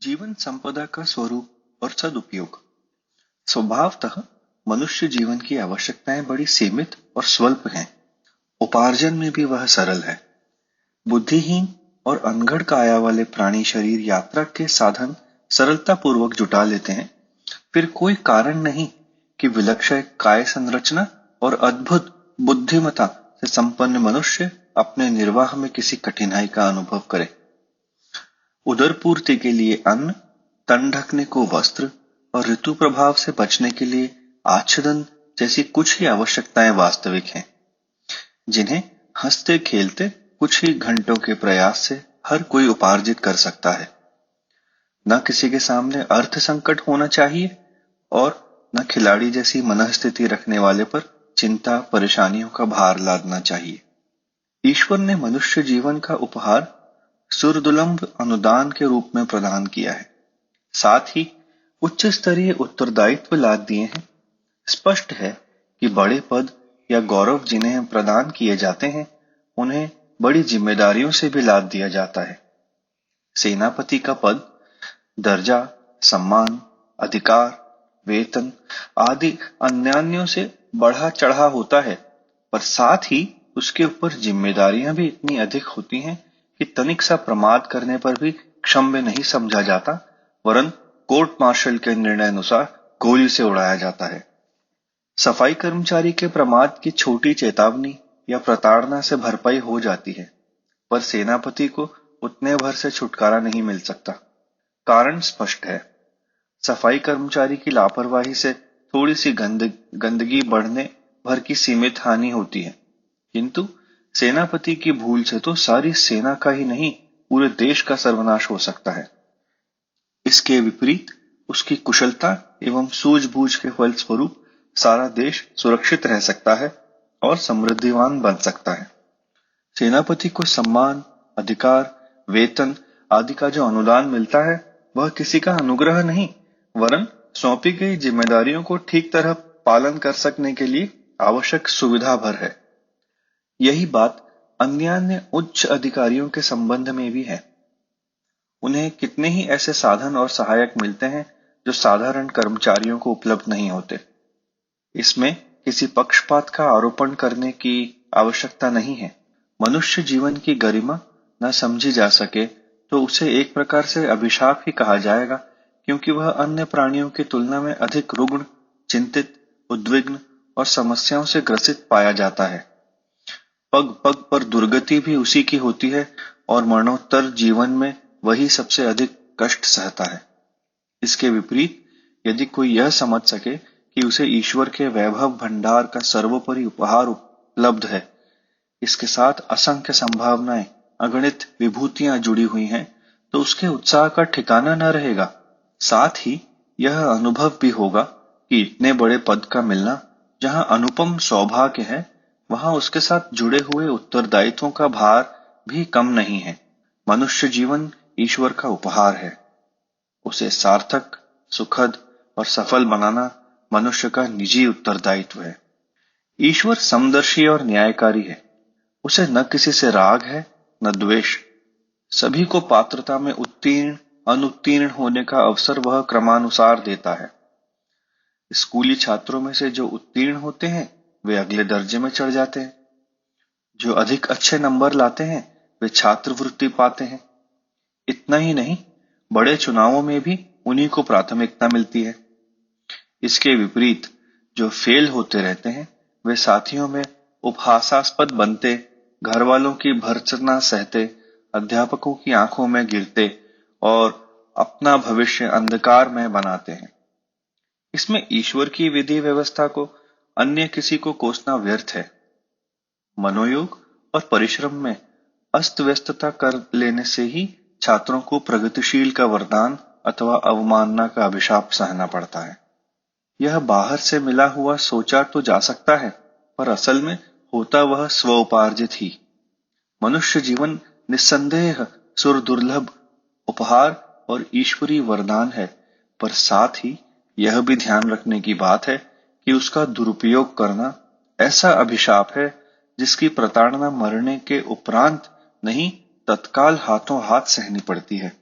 जीवन संपदा का स्वरूप और सदुपयोग। स्वभावतः मनुष्य जीवन की आवश्यकताएं बड़ी सीमित और स्वल्प हैं। उपार्जन में भी वह सरल है। बुद्धिहीन और अनगढ़ काया वाले प्राणी शरीर यात्रा के साधन सरलता पूर्वक जुटा लेते हैं। फिर कोई कारण नहीं कि विलक्षण काय संरचना और अद्भुत बुद्धिमता से संपन्न मनुष्य अपने निर्वाह में किसी कठिनाई का अनुभव करे। उदर पूर्ति के लिए अन्न, तन ढकने को वस्त्र और ऋतु प्रभाव से बचने के लिए आच्छादन जैसी कुछ ही आवश्यकताएं वास्तविक हैं, जिन्हें हंसते खेलते कुछ ही घंटों के प्रयास से हर कोई उपार्जित कर सकता है। न किसी के सामने अर्थ संकट होना चाहिए और न खिलाड़ी जैसी मनःस्थिति रखने वाले पर चिंता परेशानियों का भार लादना चाहिए। ईश्वर ने मनुष्य जीवन का उपहार सुरदुलंभ अनुदान के रूप में प्रदान किया है। साथ ही उच्च स्तरीय उत्तरदायित्व लाद दिए हैं। स्पष्ट है कि बड़े पद या गौरव जिन्हें प्रदान किए जाते हैं, उन्हें बड़ी जिम्मेदारियों से भी लाद दिया जाता है। सेनापति का पद दर्जा, सम्मान, अधिकार, वेतन आदि अन्यान्यों से बढ़ा चढ़ा होता है, पर साथ ही उसके ऊपर जिम्मेदारियां भी इतनी अधिक होती हैं कि तनिक सा प्रमाद करने पर भी क्षम्य नहीं समझा जाता, वरन कोर्ट मार्शल के निर्णय अनुसार गोली से उड़ाया जाता है। सफाई कर्मचारी के प्रमाद की छोटी चेतावनी या प्रताड़ना से भरपाई हो जाती है, पर सेनापति को उतने भर से छुटकारा नहीं मिल सकता। कारण स्पष्ट है। सफाई कर्मचारी की लापरवाही से थोड़ी सी गंदगी बढ़ने भर की सीमित हानि होती है, किंतु सेनापति की भूल से तो सारी सेना का ही नहीं, पूरे देश का सर्वनाश हो सकता है। इसके विपरीत उसकी कुशलता एवं सूझबूझ के फलस्वरूप सारा देश सुरक्षित रह सकता है और समृद्धिवान बन सकता है। सेनापति को सम्मान, अधिकार, वेतन आदि का जो अनुदान मिलता है, वह किसी का अनुग्रह नहीं, वरन सौंपी गई जिम्मेदारियों को ठीक तरह पालन कर सकने के लिए आवश्यक सुविधा भर है। यही बात अन्य उच्च अधिकारियों के संबंध में भी है। उन्हें कितने ही ऐसे साधन और सहायक मिलते हैं जो साधारण कर्मचारियों को उपलब्ध नहीं होते। इसमें किसी पक्षपात का आरोपण करने की आवश्यकता नहीं है। मनुष्य जीवन की गरिमा न समझी जा सके तो उसे एक प्रकार से अभिशाप ही कहा जाएगा, क्योंकि वह अन्य प्राणियों की तुलना में अधिक रुग्ण, चिंतित, उद्विग्न और समस्याओं से ग्रसित पाया जाता है। पग पग पर दुर्गति भी उसी की होती है और मरणोत्तर जीवन में वही सबसे अधिक कष्ट सहता है। इसके विपरीत यदि कोई यह समझ सके कि उसे ईश्वर के वैभव भंडार का सर्वोपरि उपहार उपलब्ध है, इसके साथ असंख्य संभावनाएं, अगणित विभूतियां जुड़ी हुई हैं, तो उसके उत्साह का ठिकाना न रहेगा। साथ ही यह अनुभव भी होगा कि इतने बड़े पद का मिलना जहां अनुपम सौभाग्य है, वहां उसके साथ जुड़े हुए उत्तरदायित्वों का भार भी कम नहीं है। मनुष्य जीवन ईश्वर का उपहार है। उसे सार्थक, सुखद और सफल बनाना मनुष्य का निजी उत्तरदायित्व है। ईश्वर समदर्शी और न्यायकारी है। उसे न किसी से राग है न द्वेष। सभी को पात्रता में उत्तीर्ण अनुत्तीर्ण होने का अवसर वह क्रमानुसार देता है। स्कूली छात्रों में से जो उत्तीर्ण होते हैं वे अगले दर्जे में चढ़ जाते हैं। जो अधिक अच्छे नंबर लाते हैं वे छात्रवृत्ति पाते हैं। इतना ही नहीं, बड़े चुनावों में भी उन्हीं को प्राथमिकता मिलती है। इसके विपरीत जो फेल होते रहते हैं वे साथियों में उपहासास्पद बनते, घर वालों की भर्त्सना सहते, अध्यापकों की आंखों में गिरते और अपना भविष्य अंधकार में बनाते हैं। इसमें ईश्वर की विधि व्यवस्था को अन्य किसी को कोसना व्यर्थ है। मनोयोग और परिश्रम में अस्त व्यस्तता कर लेने से ही छात्रों को प्रगतिशील का वरदान अथवा अवमानना का अभिशाप सहना पड़ता है। यह बाहर से मिला हुआ सोचा तो जा सकता है, पर असल में होता वह स्वउपार्जित ही। मनुष्य जीवन निस्संदेह सुरदुर्लभ उपहार और ईश्वरीय वरदान है, पर साथ ही यह भी ध्यान रखने की बात है कि उसका दुरुपयोग करना ऐसा अभिशाप है जिसकी प्रताड़ना मरने के उपरांत नहीं, तत्काल हाथों हाथ सहनी पड़ती है।